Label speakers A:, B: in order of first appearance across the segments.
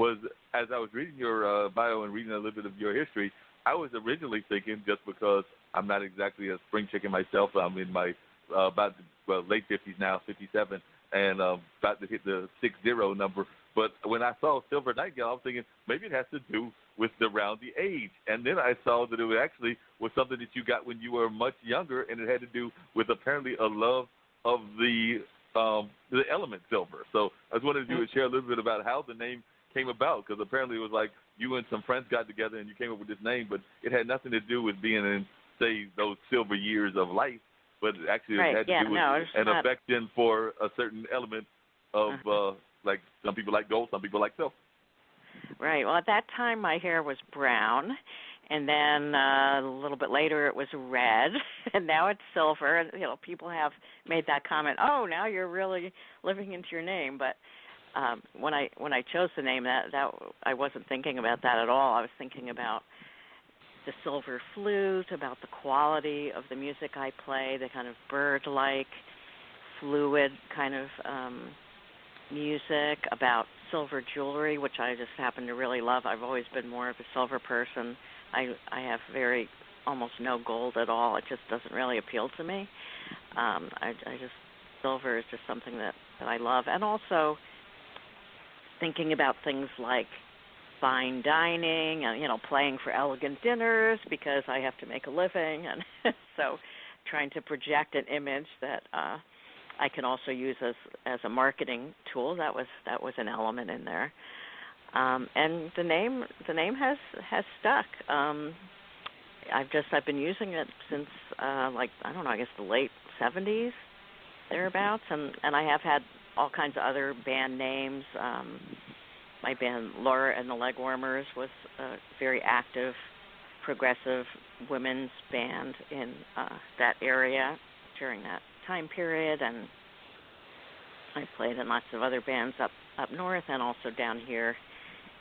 A: was as I was reading your bio and reading a little bit of your history, I was originally thinking, just because I'm not exactly a spring chicken myself, I'm in my late 50s now, 57, and about to hit the 60 number. But when I saw Silver Nightingale, I was thinking maybe it has to do with around the age. And then I saw that it actually was something that you got when you were much younger, and it had to do with apparently a love of the element silver. So I was wondering if you would share a little bit about how the name came about, because apparently it was like you and some friends got together and you came up with this name, but it had nothing to do with being in, say, those silver years of life, but actually it had to do with an affection for a certain element of, like some people like gold, some people like silver.
B: Right. Well, at that time my hair was brown, and then a little bit later it was red, and now it's silver. And people have made that comment. Oh, now you're really living into your name. But when I chose the name, that I wasn't thinking about that at all. I was thinking about the silver flute, about the quality of the music I play, the kind of bird-like, fluid kind of music, about silver jewelry, which I just happen to really love. I've always been more of a silver person. I have almost no gold at all. It just doesn't really appeal to me. Silver is just something that I love. And also thinking about things like fine dining and, playing for elegant dinners because I have to make a living. And so trying to project an image that I can also use as a marketing tool. That was an element in there, and the name has stuck. I've been using it since I guess the late 70s, thereabouts, and I have had all kinds of other band names. My band Laura and the Legwarmers was a very active, progressive women's band in that area during that time period, and I played in lots of other bands up north and also down here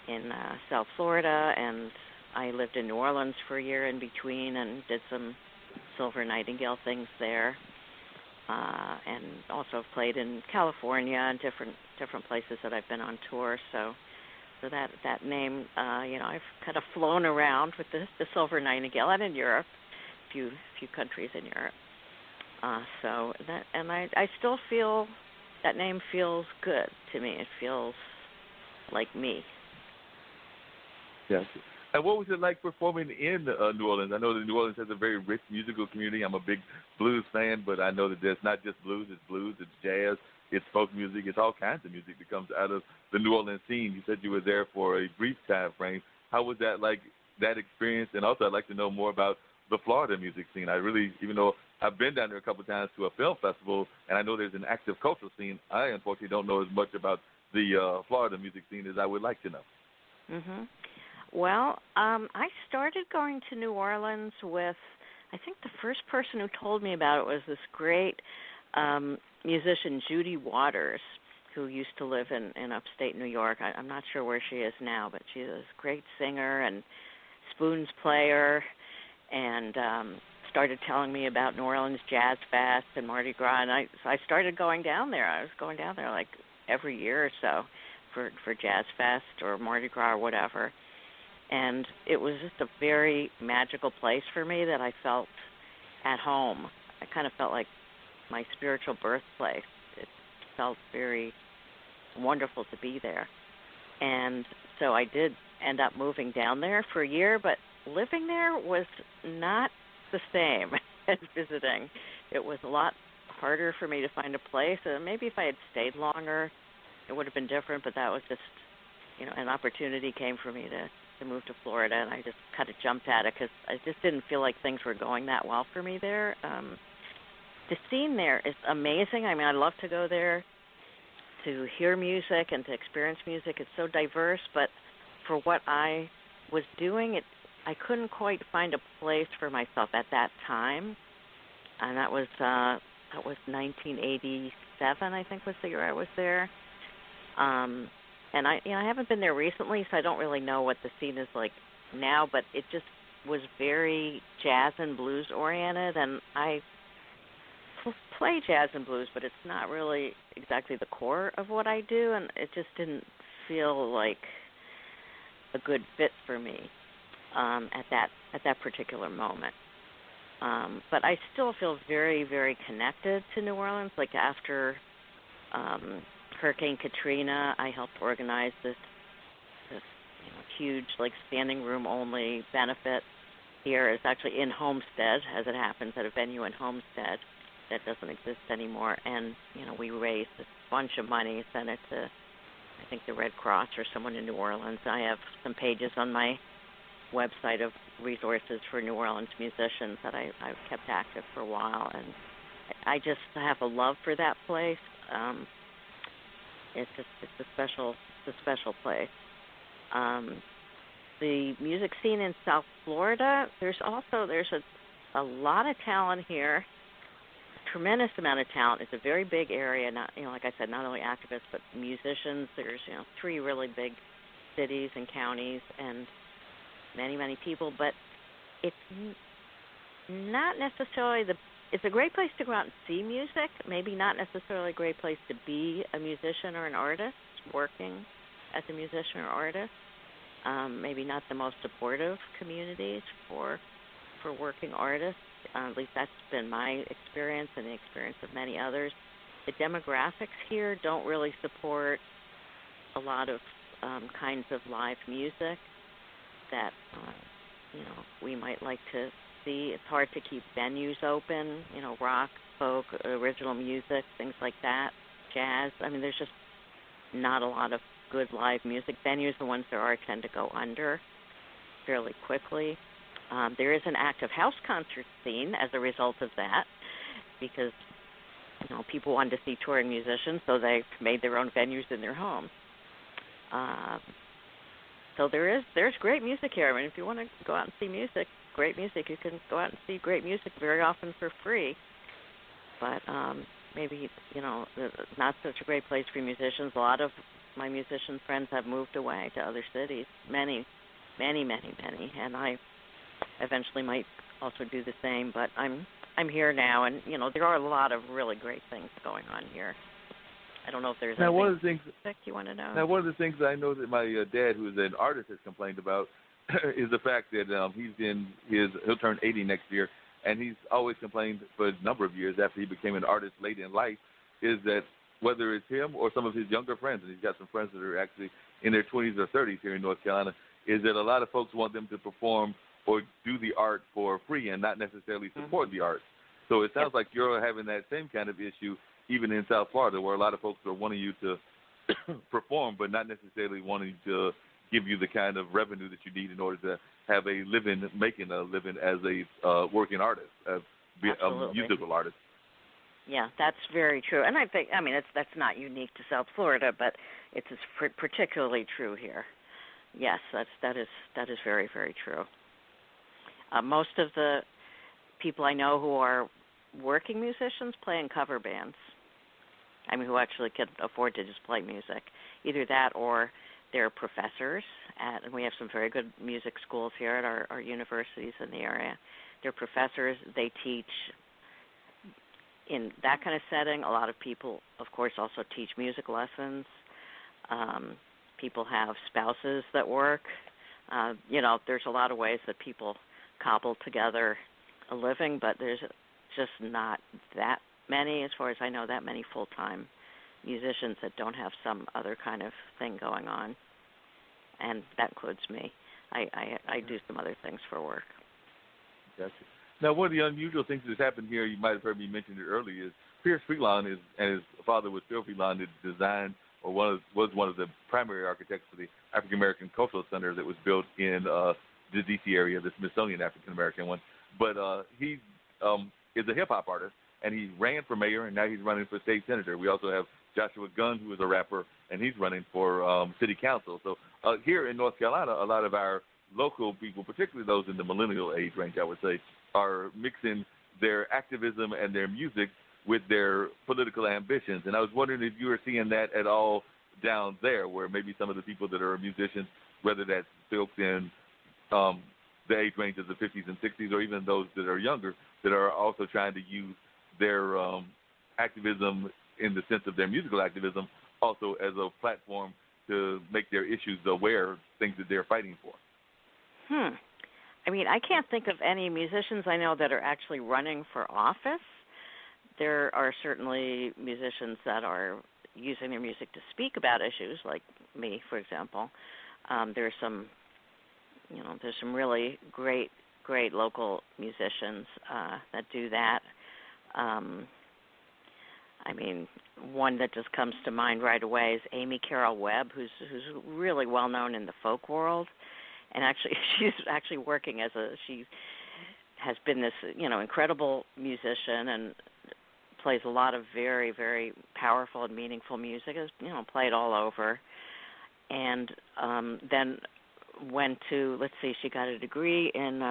B: in South Florida, and I lived in New Orleans for a year in between and did some Silver Nightingale things there, and also played in California and different places that I've been on tour. So that name, I've kind of flown around with the Silver Nightingale, and in Europe, a few countries in Europe. I still feel that name feels good to me. It feels like me.
A: Yes. And what was it like performing in New Orleans? I know that New Orleans has a very rich musical community. I'm a big blues fan, but I know that there's not just blues, it's jazz, it's folk music, it's all kinds of music that comes out of the New Orleans scene. You said you were there for a brief time frame. How was that that experience? And also I'd like to know more about the Florida music scene. I really, even though I've been down there a couple of times to a film festival, and I know there's an active cultural scene, I unfortunately don't know as much about the Florida music scene as I would like to know.
B: Mm-hmm. Well, I started going to New Orleans with, I think the first person who told me about it was this great musician, Judy Waters, who used to live in upstate New York. I'm not sure where she is now, but she's a great singer and spoons player, and started telling me about New Orleans Jazz Fest and Mardi Gras, and so I started going down there. I was going down there like every year or so for Jazz Fest or Mardi Gras or whatever. And it was just a very magical place for me that I felt at home. I kind of felt like my spiritual birthplace. It felt very wonderful to be there. And so I did end up moving down there for a year, but living there was not the same as visiting. It was a lot harder for me to find a place. Maybe if I had stayed longer, it would have been different, but that was just, an opportunity came for me to move to Florida, and I just kind of jumped at it because I just didn't feel like things were going that well for me there. The scene there is amazing. I mean, I love to go there to hear music and to experience music. It's so diverse, but for what I was doing, I couldn't quite find a place for myself at that time, and that was 1987, I think was the year I was there. And I haven't been there recently, so I don't really know what the scene is like now, but it just was very jazz and blues oriented, and I play jazz and blues, but it's not really exactly the core of what I do, and it just didn't feel like a good fit for me at that particular moment. But I still feel very, very connected to New Orleans. Like after Hurricane Katrina, I helped organize this huge, like, standing room only benefit here. It's actually in Homestead, as it happens, at a venue in Homestead that doesn't exist anymore. And we raised a bunch of money, sent it to, I think, the Red Cross or someone in New Orleans. I have some pages on my website of resources for New Orleans musicians that I've kept active for a while, and I just have a love for that place. It's a special place. The music scene in South Florida, there's a lot of talent here, tremendous amount of talent. It's a very big area. Not like I said, not only activists but musicians. There's 3 really big cities and counties and many people. But it's not necessarily it's a great place to go out and see music. Maybe not necessarily a great place to be a musician or an artist working as a musician or artist. Maybe not the most supportive communities for working artists. At least that's been my experience and the experience of many others. The demographics here don't really support a lot of kinds of live music that we might like to see. It's hard to keep venues open, rock, folk, original music, things like that, jazz. I mean, there's just not a lot of good live music venues. The ones there are tend to go under fairly quickly. There is an active house concert scene as a result of that, because people wanted to see touring musicians, so they made their own venues in their home. So there's great music here. I mean, if you want to go out and see music, great music, you can go out and see great music very often for free. But maybe not such a great place for musicians. A lot of my musician friends have moved away to other cities, many, and I eventually might also do the same. But I'm here now, and there are a lot of really great things going on here. I don't know if there's anything
A: one of the things
B: you want to know.
A: Now, one of the things that I know that my dad, who is an artist, has complained about is the fact that he'll turn 80 next year, and he's always complained for a number of years after he became an artist late in life, is that whether it's him or some of his younger friends, and he's got some friends that are actually in their 20s or 30s here in North Carolina, is that a lot of folks want them to perform or do the art for free and not necessarily support the art. So it sounds like you're having that same kind of issue even in South Florida, where a lot of folks are wanting you to perform but not necessarily wanting to give you the kind of revenue that you need in order to have a living, making a living as a working artist, a musical artist.
B: Yeah, that's very true. And I think, that's not unique to South Florida, but it's particularly true here. Yes, that is very, very true. Most of the people I know who are working musicians play in cover bands. Who actually can afford to just play music. Either that or they're professors and we have some very good music schools here at our universities in the area. They're professors. They teach in that kind of setting. A lot of people, of course, also teach music lessons. People have spouses that work. There's a lot of ways that people cobble together a living, but there's just not that many, as far as I know, that many full-time musicians that don't have some other kind of thing going on, and that includes me. I do some other things for work.
A: Gotcha. Now, one of the unusual things that's happened here, you might have heard me mention it earlier, is Pierce Freelon and his father was Phil Freelon, that designed or was one of the primary architects for the African American Cultural Center that was built in the D.C. area, the Smithsonian African American one. But he is a hip-hop artist, and he ran for mayor, and now he's running for state senator. We also have Joshua Gunn, who is a rapper, and he's running for city council. So here in North Carolina, a lot of our local people, particularly those in the millennial age range, I would say, are mixing their activism and their music with their political ambitions. And I was wondering if you were seeing that at all down there, where maybe some of the people that are musicians, whether that's folks in the age range of the 50s and 60s, or even those that are younger, that are also trying to use their activism in the sense of their musical activism also as a platform to make their issues aware, things that they're fighting for?
B: I mean, I can't think of any musicians I know that are actually running for office. There are certainly musicians that are using their music to speak about issues, like me, for example. There's some really great local musicians that do that. I mean, one that just comes to mind right away is Amy Carol Webb, who's really well known in the folk world, and actually she's actually working she has been this incredible musician and plays a lot of very, very powerful and meaningful music. Has played all over, and then went to she got a degree in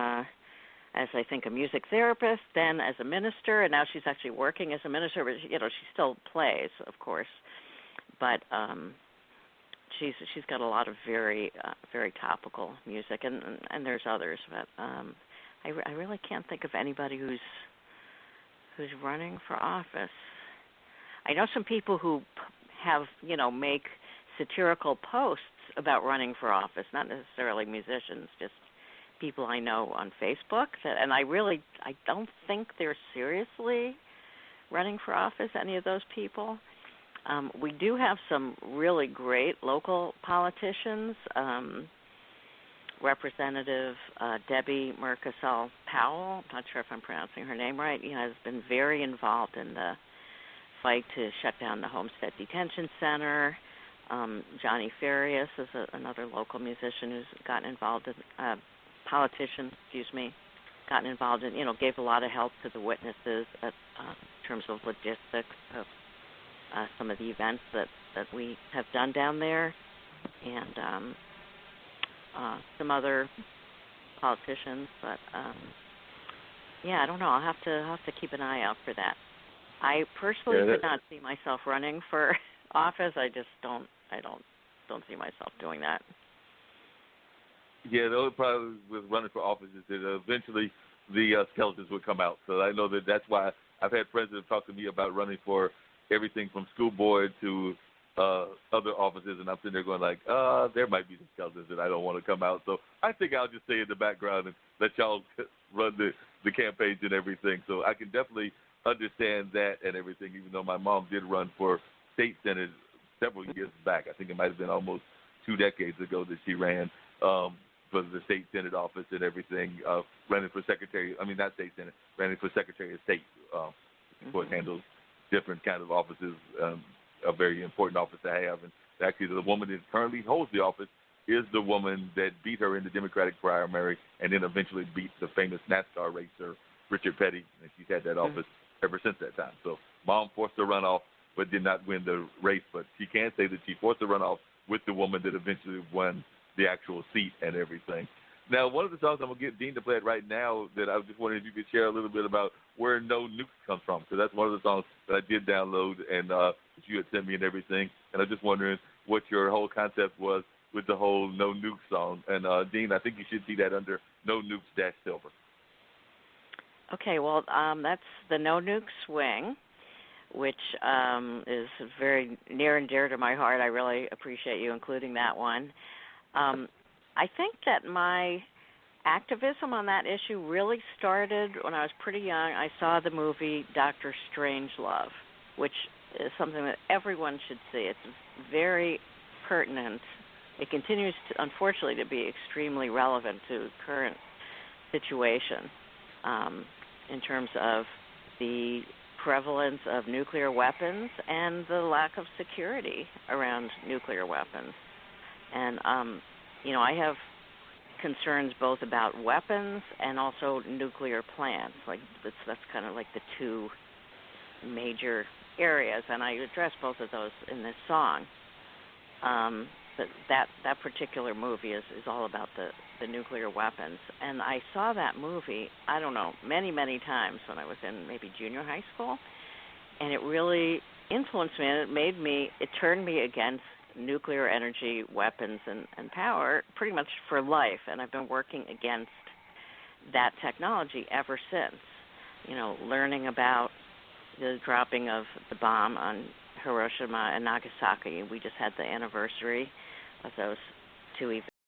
B: as I think a music therapist, then as a minister, and now she's actually working as a minister. But she still plays, of course, but she's got a lot of very very topical music, and there's others, but I really can't think of anybody who's running for office. I know some people who have make satirical posts about running for office, not necessarily musicians, just people I know on Facebook, and I don't think they're seriously running for office, any of those people. We do have some really great local politicians. Representative Debbie Murkisal Powell, I'm not sure if I'm pronouncing her name right, has been very involved in the fight to shut down the Homestead Detention Center. Johnny Farias is another local musician who's gotten involved in gotten involved in, gave a lot of help to the witnesses in terms of logistics of some of the events that we have done down there, and some other politicians. But I don't know. I'll have to keep an eye out for that. I personally could not see myself running for office. I don't see myself doing that.
A: Yeah, the only problem with running for office is that eventually the skeletons would come out. So I know that's why I've had presidents talk to me about running for everything from school board to other offices, and I'm sitting there going like, there might be some skeletons that I don't want to come out. So I think I'll just stay in the background and let y'all run the campaigns and everything. So I can definitely understand that and everything, even though my mom did run for state senate several years back. I think it might have been almost 2 decades ago that she ran for the state senate office and everything, running for not state senate, running for secretary of state. Of course, handles different kind of offices, a very important office to have. And actually, the woman that currently holds the office is the woman that beat her in the Democratic primary and then eventually beat the famous NASCAR racer, Richard Petty. And she's had that office ever since that time. So mom forced a runoff but did not win the race. But she can say that she forced a runoff with the woman that eventually won the actual seat and everything. Now, one of the songs I'm going to get Dean to play it right now that I was just wondering if you could share a little bit about where No Nukes comes from, because that's one of the songs that I did download and that you had sent me and everything. And I was just wondering what your whole concept was with the whole No Nukes song. And, Dean, I think you should see that under No Nukes - Silver.
B: Okay, well, that's the No Nukes Swing, which is very near and dear to my heart. I really appreciate you including that one. I think that my activism on that issue really started when I was pretty young. I saw the movie Dr. Strangelove, which is something that everyone should see. It's very pertinent. It continues to, unfortunately, to be extremely relevant to current situation in terms of the prevalence of nuclear weapons and the lack of security around nuclear weapons. And I have concerns both about weapons and also nuclear plants. Like that's kind of like the two major areas, and I address both of those in this song. But that particular movie is all about the nuclear weapons. And I saw that movie, I don't know, many, many times when I was in maybe junior high school, and it really influenced me, and it turned me against nuclear energy weapons and power pretty much for life, and I've been working against that technology ever since. Learning about the dropping of the bomb on Hiroshima and Nagasaki. We just had the anniversary of those two events.